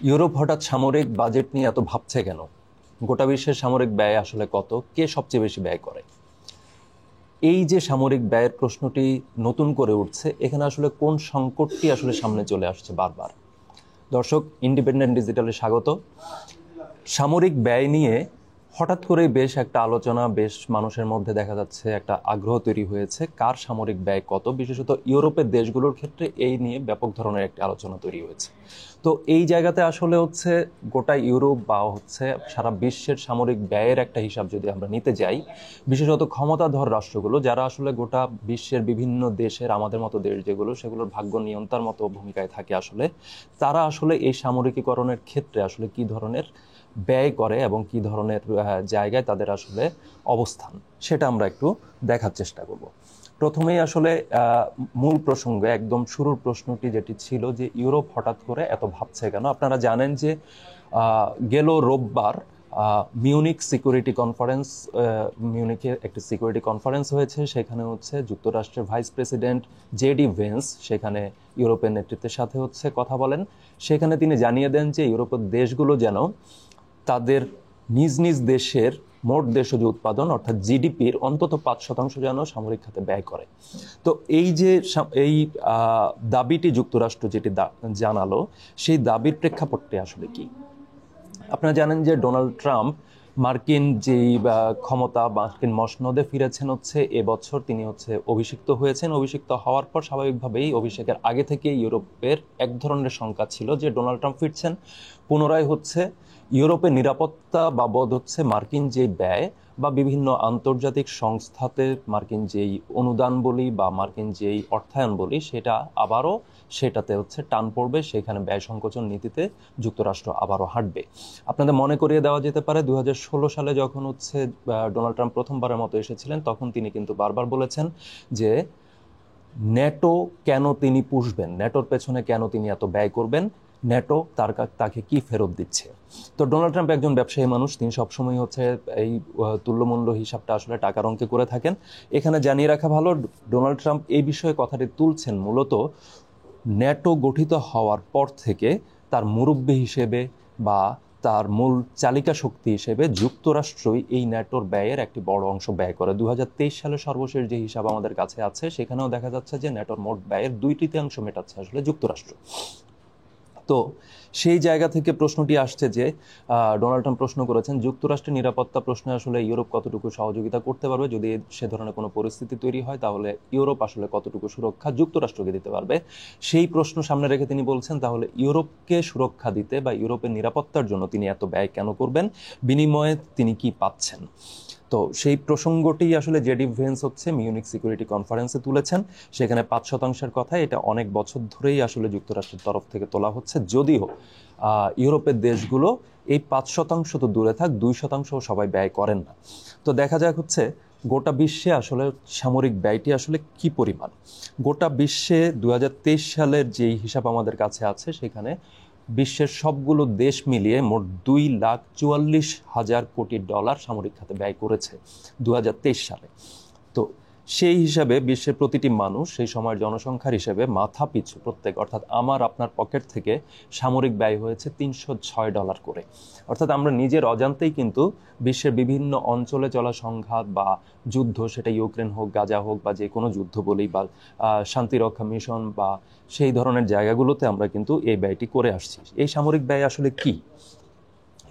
Europe হঠাৎ সামরিক budget নিয়ে এত ভাবছে কেন? গোটা বিশ্বের সামরিক ব্যয় আসলে কত? কে সবচেয়ে বেশি ব্যয় করে? এই যে সামরিক ব্যয়ের প্রশ্নটি নতুন করে উঠছে, এখানে আসলে কোন সংকটটি আসলে সামনে চলে আসছে বারবার? দর্শক, ইন্ডিপেন্ডেন্ট ডিজিটালে স্বাগত। সামরিক ব্যয় নিয়ে হঠাৎ করেই বেশ একটা আলোচনা, বেশ মানুষের মধ্যে দেখা যাচ্ছে একটা আগ্রহ তৈরি হয়েছে কার সামরিক ব্যয় কত। বিশেষত ইউরোপের দেশগুলোর ক্ষেত্রে এই নিয়ে ব্যাপক ধরনের একটি আলোচনা তৈরি হয়েছে। তো এই জায়গাতে আসলে হচ্ছে গোটা ইউরোপ বা হচ্ছে সারা বিশ্বের সামরিক ব্যয়ের একটা হিসাব যদি আমরা নিতে যাই, বিশেষত ক্ষমতাধর রাষ্ট্রগুলো যারা আসলে গোটা বিশ্বের বিভিন্ন দেশের, আমাদের মতো দেশ যেগুলো, সেগুলোর ভাগ্য নিয়ন্তার মতো ভূমিকায় থাকে আসলে, তারা আসলে এই সামরিকীকরণের ক্ষেত্রে আসলে কি ধরনের ব্যয় করে এবং কি ধরনের জায়গায় তাদের আসলে অবস্থান, সেটা আমরা একটু দেখার চেষ্টা করব। প্রথমেই আসলে মূল প্রসঙ্গে একদম শুরুর প্রশ্নটি যেটি ছিল যে ইউরোপ হঠাৎ করে এত ভাবছে কেন। আপনারা জানেন যে গেল রোববার মিউনিক সিকিউরিটি কনফারেন্স, মিউনিকে একটি সিকিউরিটি কনফারেন্স হয়েছে। সেখানে হচ্ছে যুক্তরাষ্ট্রের ভাইস প্রেসিডেন্ট জেডি ভেন্স সেখানে ইউরোপের নেতৃত্বের সাথে হচ্ছে কথা বলেন। সেখানে তিনি জানিয়ে দেন যে ইউরোপের দেশগুলো যেন তাদের নিজ নিজ দেশের মোট দেশজ উৎপাদন অর্থাৎ জিডিপির অন্তত 5% যেন সামরিক খাতে ব্যয় করে। তো এই যে এই দাবিটি যুক্তরাষ্ট্র যেটি জানালো, সেই দাবির প্রেক্ষাপটটি আসলে কি? আপনারা জানেন যে ডোনাল্ড ট্রাম্প মার্কিন যেই ক্ষমতা, মার্কিন মসনদে ফিরেছেন হচ্ছে এবছর। তিনি হচ্ছে অভিষিক্ত হয়েছেন। অভিষিক্ত হওয়ার পর স্বাভাবিকভাবেই অভিষেকের আগে থেকে ইউরোপের এক ধরনের শঙ্কা ছিল যে ডোনাল্ড ট্রাম্প ফিরছেন, পুনরায় হচ্ছে ইউরোপের নিরাপত্তা বাবদ হচ্ছে মার্কিন যে ব্যয় বা বিভিন্ন আন্তর্জাতিক সংস্থাতে মার্কিন যেই অনুদান বলি বা মার্কিন যেই অর্থায়ন বলি, সেটাতে হচ্ছে টান পড়বে। সেখানে ব্যয় সংকোচন নীতিতে যুক্তরাষ্ট্র আবারও হাঁটবে। আপনাদের মনে করিয়ে দেওয়া যেতে পারে 2016 সালে যখন হচ্ছে ডোনাল্ড ট্রাম্প প্রথমবারের মতো এসেছিলেন, তখন তিনি কিন্তু বারবার বলেছেন যে ন্যাটো কেন তিনি পুষবেন, ন্যাটোর পেছনে কেন তিনি এত ব্যয় করবেন, ন্যাটো তাকে কি ফেরত দিচ্ছে। তো ডোনাল্ড ট্রাম্প একজন ব্যবসায়ী মানুষ, তিনি সবসময় হচ্ছে এই তুল্যমূল্য হিসাবটা আসলে টাকার অঙ্কে করে থাকেন। এখানে জানিয়ে রাখা ভালো, ডোনাল্ড ট্রাম্প এই বিষয়ে কথাটি তুলছেন মূলত ন্যাটো গঠিত হওয়ার পর থেকে তার মুরব্বী হিসেবে বা তার মূল চালিকা শক্তি হিসেবে যুক্তরাষ্ট্রই এই ন্যাটোর ব্যয়ের একটি বড় অংশ ব্যয় করে। 2023 সালের সর্বশেষ যে হিসাব আমাদের কাছে আছে, সেখানেও দেখা যাচ্ছে যে ন্যাটোর মোট ব্যয়ের 2/3 মেটাচ্ছে আসলে যুক্তরাষ্ট্র। তো সেই জায়গা থেকে প্রশ্নটি আসছে যে ডোনাল্ড ট্রাম্প প্রশ্ন করেছেন যুক্তরাষ্ট্রের নিরাপত্তা প্রশ্নে আসলে ইউরোপ কতটুকু সহযোগিতা করতে পারবে, যদি সে ধরনের কোনো পরিস্থিতি তৈরি হয় তাহলে ইউরোপ আসলে কতটুকু সুরক্ষা যুক্তরাষ্ট্রকে দিতে পারবে। সেই প্রশ্ন সামনে রেখে তিনি বলছেন তাহলে ইউরোপকে সুরক্ষা দিতে বা ইউরোপের নিরাপত্তার জন্য তিনি এত ব্যয় কেন করবেন, বিনিময়ে তিনি কি পাচ্ছেন। তো সেই প্রসঙ্গটি আসলে জেডি ভেন্স হচ্ছে মিউনিক সিকিউরিটি কনফারেন্সে তুলেছেন। সেখানে 5%-এর কথা, এটা অনেক বছর ধরেই আসলে যুক্তরাষ্ট্রের তরফ থেকে তোলা হচ্ছে, যদিও ইউরোপের দেশগুলো এই 5% তো দূরে থাক, 2% সবাই ব্যয় করেন না। তো দেখা যাক হচ্ছে গোটা বিশ্বে আসলে সামরিক ব্যয়টি আসলে কি পরিমাণ। গোটা বিশ্বে 2023 সালের যেই হিসাব আমাদের কাছে আছে, সেখানে বিশ্বের সবগুলো দেশ মিলিয়ে মোট $2,44,000 সামরিক খাতে ব্যয় করেছে 2023 সালে। তো সেই হিসাবে বিশ্বের প্রতিটি মানুষ সেই সময়ের জনসংখ্যার হিসেবে মাথা পিছু প্রত্যেক, অর্থাৎ আমার আপনার পকেট থেকে সামরিক ব্যয় হয়েছে $306 করে। অর্থাৎ আমরা নিজের অজান্তেই কিন্তু বিশ্বের বিভিন্ন অঞ্চলে চলা সংঘাত বা যুদ্ধ, সেটা ইউক্রেন হোক, গাজা হোক বা যে কোনো যুদ্ধ বলি বা শান্তিরক্ষা মিশন বা সেই ধরনের জায়গাগুলোতে আমরা কিন্তু এই ব্যয়টি করে আসছি। এই সামরিক ব্যয় আসলে কি?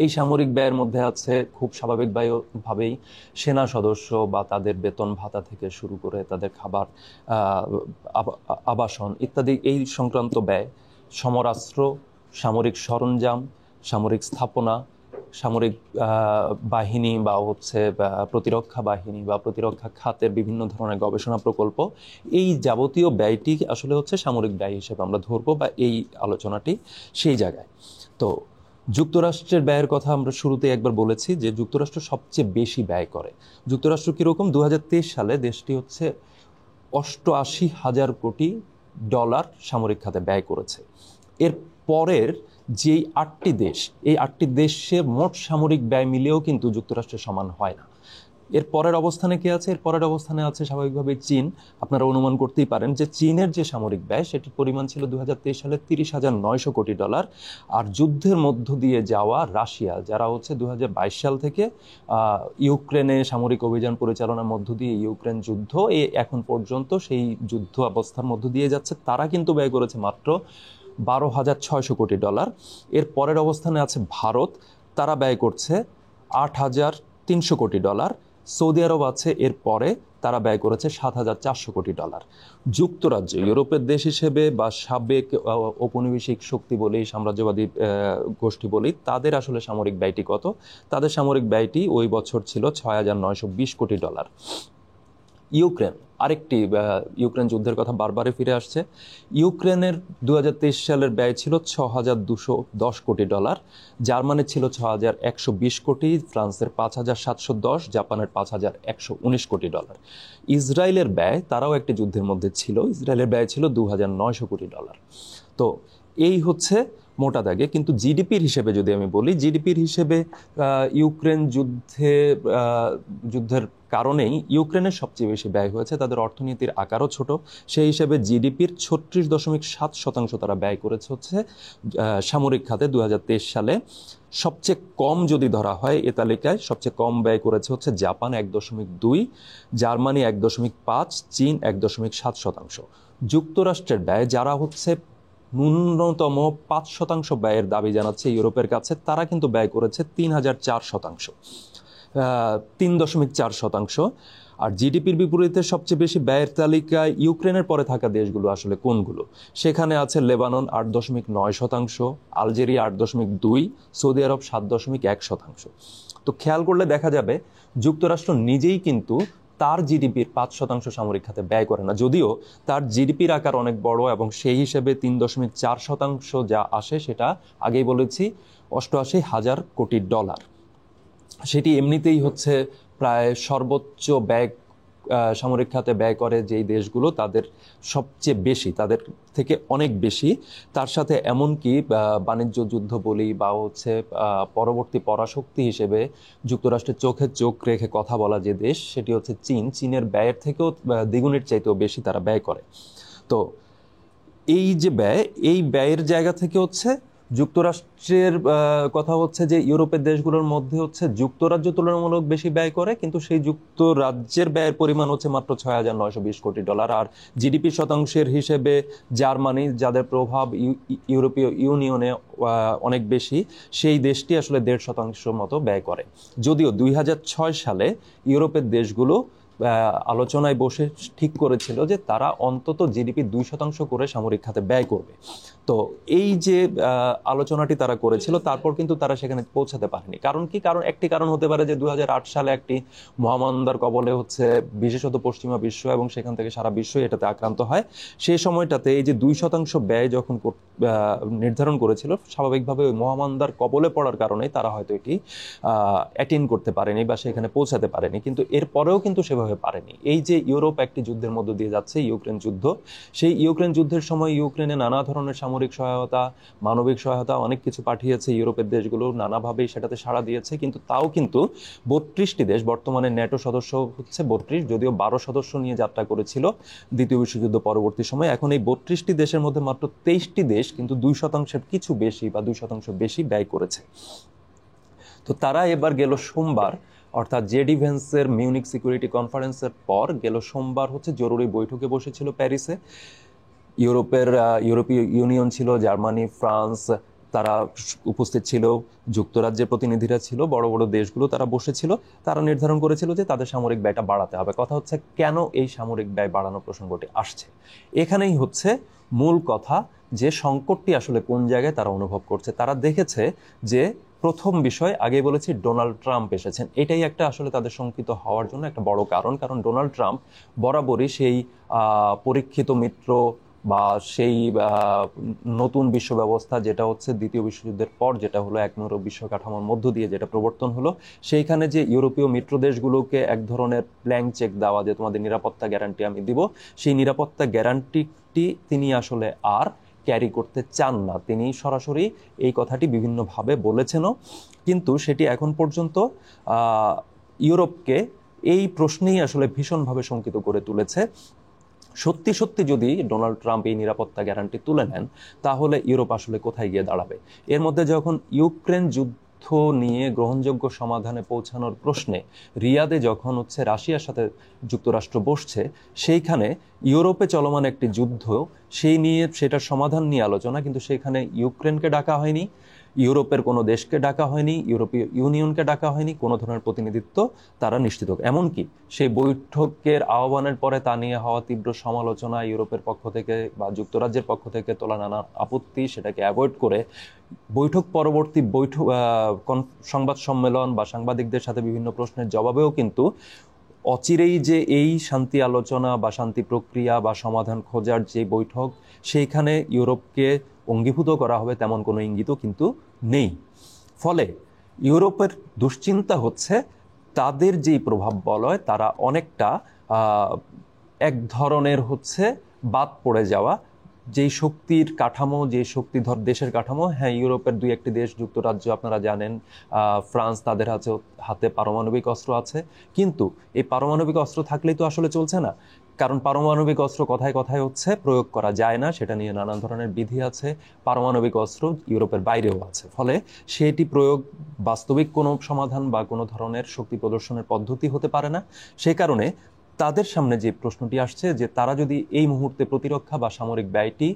এই সামরিক ব্যয়ের মধ্যে আছে খুব স্বাভাবিকভাবেই সেনা সদস্য বা তাদের বেতন ভাতা থেকে শুরু করে তাদের খাবার, আবাসন ইত্যাদি এই সংক্রান্ত ব্যয়, সমরাস্ত্র, সামরিক সরঞ্জাম, সামরিক স্থাপনা, সামরিক বাহিনী বা হচ্ছে প্রতিরক্ষা বাহিনী বা প্রতিরক্ষা খাতের বিভিন্ন ধরনের গবেষণা প্রকল্প, এই যাবতীয় ব্যয়টি আসলে হচ্ছে সামরিক ব্যয় হিসেবে আমরা ধরবো বা এই আলোচনাটি সেই জায়গায়। তো যুক্তরাষ্ট্রের ব্যয়ের কথা আমরা শুরুতে একবার বলেছি যে যুক্তরাষ্ট্র সবচেয়ে বেশি ব্যয় করে। যুক্তরাষ্ট্র কীরকম? 2023 সালে দেশটি হচ্ছে $88,000 কোটি সামরিক খাতে ব্যয় করেছে। এর পরের যেই 8টি দেশ, এই 8টি দেশের মোট সামরিক ব্যয় মিলেও কিন্তু যুক্তরাষ্ট্রের সমান হয় না। এর পরের অবস্থানে কি আছে? এর পরের অবস্থানে আছে স্বাভাবিকভাবে চীন। আপনারা অনুমান করতেই পারেন যে চীনের যে সামরিক ব্যয় সেটির পরিমাণ ছিল 2023 সালে $30,900 আর যুদ্ধের মধ্য দিয়ে যাওয়া রাশিয়া, যারা হচ্ছে 2022 সাল থেকে ইউক্রেনে সামরিক অভিযান পরিচালনার মধ্য দিয়ে ইউক্রেন যুদ্ধ এখন পর্যন্ত সেই যুদ্ধ অবস্থার মধ্য দিয়ে যাচ্ছে, তারা কিন্তু ব্যয় করেছে মাত্র $12,600 এর পরের অবস্থানে আছে ভারত, তারা ব্যয় করছে $8,300। সৌদি আরব আছে এর পরে, তারা ব্যয় করেছে $7,400। যুক্তরাজ্য ইউরোপের দেশ হিসেবে বা সাবেক ঔপনিবেশিক শক্তি বলি, সাম্রাজ্যবাদী গোষ্ঠী বলি, তাদের আসলে সামরিক ব্যয়টি কত? তাদের সামরিক ব্যয়টি ওই বছর ছিল $6,920 ইউক্রেন, আরেকটি ইউক্রেন যুদ্ধের কথা বারবারে ফিরে আসছে। ইউক্রেনের 2023 সালের ব্যয় ছিল $6,210, জার্মানির ছিল $6,120, ফ্রান্সের $5,710, জাপানের $5,119। ইসরায়েলের ব্যয়, তারাও একটি যুদ্ধের মধ্যে ছিল, ইসরায়েলের ব্যয় ছিল $2,900। তো এই হচ্ছে মোটা দাগে। কিন্তু জিডিপির হিসেবে যদি আমি বলি, জিডিপির হিসেবে ইউক্রেন যুদ্ধের কারণেই ইউক্রেনের সবচেয়ে বেশি ব্যয় হয়েছে, তাদের অর্থনীতির আকারও ছোট, সেই হিসেবে জিডিপির 36.7% তারা ব্যয় করেছে হচ্ছে সামরিক খাতে 2023 সালে। সবচেয়ে কম যদি ধরা হয় এ তালিকায়, সবচেয়ে কম ব্যয় করেছে হচ্ছে জাপান 1.2, জার্মানি 1.5, চীন 1.7%। যুক্তরাষ্ট্রের ব্যয়, যারা হচ্ছে ন্যূনতম 5% ব্যয়ের দাবি জানাচ্ছে ইউরোপের কাছে, তারা কিন্তু ব্যয় করেছে 3,004%, 3.4%। আর জিডিপির বিপরীতে সবচেয়ে বেশি ব্যয়ের তালিকায় ইউক্রেনের পরে থাকা দেশগুলো আসলে কোনগুলো? সেখানে আছে লেবানন 8.9%, আলজেরিয়া 8.2, সৌদি আরব 7.1%। তো খেয়াল করলে দেখা যাবে যুক্তরাষ্ট্র নিজেই কিন্তু তার জিডিপির 5% সামরিক খাতে ব্যয় করে না, যদিও তার জিডিপির আকার অনেক বড় এবং সেই হিসেবে 3.4% যা আসে সেটা আগেই বলেছি $88,000 কোটি। সেটি এমনিতেই হচ্ছে প্রায় সর্বোচ্চ ব্যয় সামরিক খাতে ব্যয় করে যেই দেশগুলো, তাদের সবচেয়ে বেশি, তাদের থেকে অনেক বেশি। তার সাথে এমনকি বাণিজ্য যুদ্ধ বলি বা হচ্ছে পরবর্তী পরাশক্তি হিসেবে যুক্তরাষ্ট্রের চোখে চোখ রেখে কথা বলা যে দেশ, সেটি হচ্ছে চীন। চীনের ব্যয়ের থেকেও দ্বিগুণের চাইতেও বেশি তারা ব্যয় করে। তো এই যে ব্যয়, এই ব্যয়ের জায়গা থেকে হচ্ছে যুক্তরাষ্ট্রের কথা হচ্ছে যে ইউরোপের দেশগুলোর মধ্যে হচ্ছে যুক্তরাজ্য তুলনামূলক বেশি ব্যয় করে, কিন্তু সেই যুক্তরাজ্যের ব্যয়ের পরিমাণ হচ্ছে মাত্র $6,920 আর জিডিপির শতাংশের হিসেবে জার্মানি, যাদের প্রভাব ইউরোপীয় ইউনিয়নে অনেক বেশি, সেই দেশটি আসলে 1.5% মতো ব্যয় করে। যদিও 2006 সালে ইউরোপের দেশগুলো আলোচনায় বসে ঠিক করেছিল যে তারা অন্তত জিডিপি 2% করে সামরিক খাতে ব্যয় করবে। তো এই যে আলোচনাটি তারা করেছিল, তারপর কিন্তু তারা সেখানে পৌঁছাতে পারেনি। কারণ কি? কারণ একটি কারণ হতে পারে যে 2008 সালে একটি মহামন্দার কবলে হচ্ছে বিশেষত পশ্চিমা বিশ্ব এবং সেখান থেকে সারা বিশ্বই এটাতে আক্রান্ত হয়। সেই সময়টাতে এই যে 2% ব্যয় যখন নির্ধারণ করেছিল, স্বাভাবিকভাবে ওই মহামন্দার কবলে পড়ার কারণে তারা হয়তো এটি অ্যাটেইন করতে পারেনি বা সেখানে পৌঁছাতে পারেনি। কিন্তু এরপরেও কিন্তু সেভাবে পারেনি। এই যে ইউরোপ একটি যুদ্ধের মধ্য দিয়ে যাচ্ছে, ইউক্রেন যুদ্ধ, সেই ইউক্রেন যুদ্ধের সময় ইউক্রেনে নানা ধরনের সামরিক সহায়তা, মানবিক সহায়তা, অনেক কিছু পাঠিয়েছে ইউরোপের দেশগুলো, নানাভাবেই সেটাতে সাড়া দিয়েছে। কিন্তু তাও কিন্তু 32টি দেশ, বর্তমানে ন্যাটো সদস্য হচ্ছে 32, যদিও 12 সদস্য নিয়ে যাত্রা করেছিল দ্বিতীয় বিশ্বযুদ্ধ পরবর্তী সময়, এখন এই 32টি দেশের মধ্যে মাত্র 23টি দেশ কিন্তু 2% কিছু বেশি বা 2% বেশি ব্যয় করেছে। তো তারা এবার গেল সোমবার, অর্থাৎ জেডি ভ্যান্সের মিউনিক সিকিউরিটি কনফারেন্সের পর গেল সোমবার হচ্ছে জরুরি বৈঠকে বসেছিল প্যারিসে। ইউরোপীয় ইউনিয়ন ছিল, জার্মানি, ফ্রান্স, তারা উপস্থিত ছিল, যুক্তরাজ্যের প্রতিনিধিরা ছিল, বড় বড় দেশগুলো তারা বসেছিল। তারা নির্ধারণ করেছিল যে তাদের সামরিক ব্যয়টা বাড়াতে হবে। কথা হচ্ছে কেন এই সামরিক ব্যয় বাড়ানোর প্রসঙ্গটি আসছে, এখানেই হচ্ছে মূল কথা যে সংকটটি আসলে কোন জায়গায় তারা অনুভব করছে। তারা দেখেছে যে প্রথম বিষয়, আগে বলেছি, ডোনাল্ড ট্রাম্প এসেছেন, এটাই একটা আসলে তাদের শঙ্কিত হওয়ার জন্য একটা বড় কারণ ডোনাল্ড ট্রাম্প বরাবরই সেই পরীক্ষিত মিত্র বা সেই নতুন বিশ্ব ব্যবস্থা, যেটা হচ্ছে দ্বিতীয় বিশ্বযুদ্ধের পর যেটা হলো একনৈর বিশ্ব কাঠামোর মধ্য দিয়ে যেটা প্রবর্তন হলো, সেইখানে যে ইউরোপীয় মিত্র দেশগুলোকে এক ধরনের ব্ল্যাঙ্ক চেক দেওয়া, যে তোমাদের নিরাপত্তা গ্যারান্টি আমি দিব, সেই নিরাপত্তা গ্যারান্টিটি তিনি আসলে আর ক্যারি করতে চান না। তিনি সরাসরি এই কথাটি বিভিন্নভাবে বলেছেনও, কিন্তু সেটি এখন পর্যন্ত ইউরোপকে এই প্রশ্নেই আসলে ভীষণভাবে শঙ্কিত করে তুলেছে। সত্যি সত্যি যদি ডোনাল্ড ট্রাম্প এই নিরাপত্তা গ্যারান্টি তুলে নেন, তাহলে ইউরোপ আসলে কোথায় গিয়ে দাঁড়াবে? এর মধ্যে যখন ইউক্রেন যুদ্ধ নিয়ে গ্রহণযোগ্য সমাধানে পৌঁছানোর প্রশ্নে রিয়াদে যখন হচ্ছে রাশিয়ার সাথে যুক্তরাষ্ট্র বসছে, সেইখানে ইউরোপে চলমান একটি যুদ্ধ, সেই নিয়ে সেটার সমাধান নিয়ে আলোচনা, কিন্তু সেখানে ইউক্রেনকে ডাকা হয়নি, ইউরোপের কোনো দেশকে ডাকা হয়নি, ইউরোপীয় ইউনিয়নকে ডাকা হয়নি, কোনো ধরনের প্রতিনিধিত্ব তারা নিশ্চিত। এমনকি সেই বৈঠকের আহ্বানের পরে তা নিয়ে হওয়া তীব্র সমালোচনা, ইউরোপের পক্ষ থেকে বা যুক্তরাজ্যের পক্ষ থেকে তোলা নানা আপত্তি, সেটাকে অ্যাভয়েড করে বৈঠক পরবর্তী সংবাদ সম্মেলন বা সাংবাদিকদের সাথে বিভিন্ন প্রশ্নের জবাবেও কিন্তু অচিরেই যে এই শান্তি আলোচনা বা শান্তি প্রক্রিয়া বা সমাধান খোঁজার যে বৈঠক, সেইখানে ইউরোপকে অঙ্গীভূত করা হবে তেমন কোনো ইঙ্গিতও কিন্তু নেই। ফলে ইউরোপের দুশ্চিন্তা হচ্ছে তাদের যেই প্রভাব বলয়, তারা অনেকটা এক ধরনের হচ্ছে বাদ পড়ে যাওয়া, যেই শক্তির কাঠামো, যে শক্তিধর দেশের কাঠামো, হ্যাঁ ইউরোপের দুই একটি দেশ, যুক্তরাজ্য আপনারা জানেন, ফ্রান্স, তাদের হাতে পারমাণবিক অস্ত্র আছে, কিন্তু এই পারমাণবিক অস্ত্র থাকলেই তো আসলে চলছে না, কারণ পারমাণবিক অস্ত্র কথায় কথায় হচ্ছে প্রয়োগ করা যায় না, সেটা নিয়ে নানান ধরনের বিধি আছে। পারমাণবিক অস্ত্র ইউরোপের বাইরেও আছে, ফলে সেটি প্রয়োগ বাস্তবিক কোনো সমাধান বা কোনো ধরনের শক্তি প্রদর্শনের পদ্ধতি হতে পারে না। সে কারণে তাদের সামনে যে প্রশ্নটি আসছে যে তারা যদি এই মুহূর্তে প্রতিরক্ষা বা সামরিক ব্যয়টি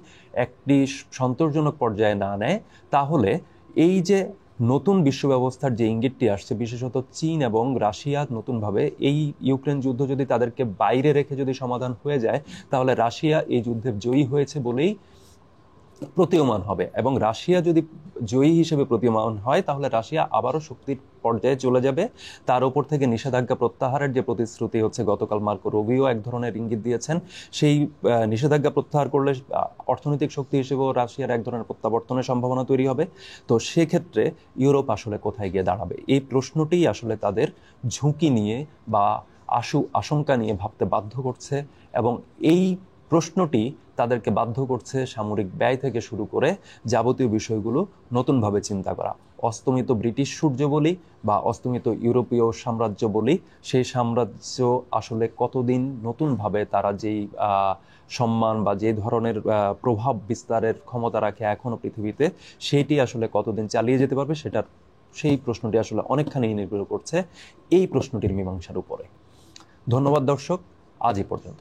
একটি সন্তোষজনক পর্যায়ে না নেয়, তাহলে এই যে নতুন বিশ্ব ব্যবস্থার যে ইঙ্গিতটি আসছে, বিশেষত চীন এবং রাশিয়া নতুনভাবে এই ইউক্রেন যুদ্ধ যদি তাদেরকে বাইরে রেখে যদি সমাধান হয়ে যায়, তাহলে রাশিয়া এই যুদ্ধে জয়ী হয়েছে বলেই প্রতীয়মান হবে, এবং রাশিয়া যদি জয়ী হিসেবে প্রতীয়মান হয়, তাহলে রাশিয়া আবারও শক্তির পর্যায়ে চলে যাবে। তার উপর থেকে নিষেধাজ্ঞা প্রত্যাহারের যে প্রতিশ্রুতি হচ্ছে, গতকাল মার্কো রুবিও এক ধরনের ইঙ্গিত দিয়েছেন, সেই নিষেধাজ্ঞা প্রত্যাহার করলে অর্থনৈতিক শক্তি হিসেবেও রাশিয়ার এক ধরনের প্রত্যাবর্তনের সম্ভাবনা তৈরি হবে। তো সেক্ষেত্রে ইউরোপ আসলে কোথায় গিয়ে দাঁড়াবে, এই প্রশ্নটিই আসলে তাদের ঝুঁকি নিয়ে বা আশঙ্কা নিয়ে ভাবতে বাধ্য করছে, এবং এই প্রশ্নটি তাদেরকে বাধ্য করছে সামরিক ব্যয় থেকে শুরু করে যাবতীয় বিষয়গুলো নতুনভাবে চিন্তা করা। অস্তমিত ব্রিটিশ সূর্য বলি বা অস্তমিত ইউরোপীয় সাম্রাজ্য বলি, সেই সাম্রাজ্য আসলে কতদিন নতুনভাবে তারা যেই সম্মান বা যে ধরনের প্রভাব বিস্তারের ক্ষমতা রাখে এখনো পৃথিবীতে, সেইটি আসলে কতদিন চালিয়ে যেতে পারবে, সেই প্রশ্নটি আসলে অনেকখানি নির্ভর করছে এই প্রশ্নটির মীমাংসার উপরে। ধন্যবাদ দর্শক, আজ এই পর্যন্ত।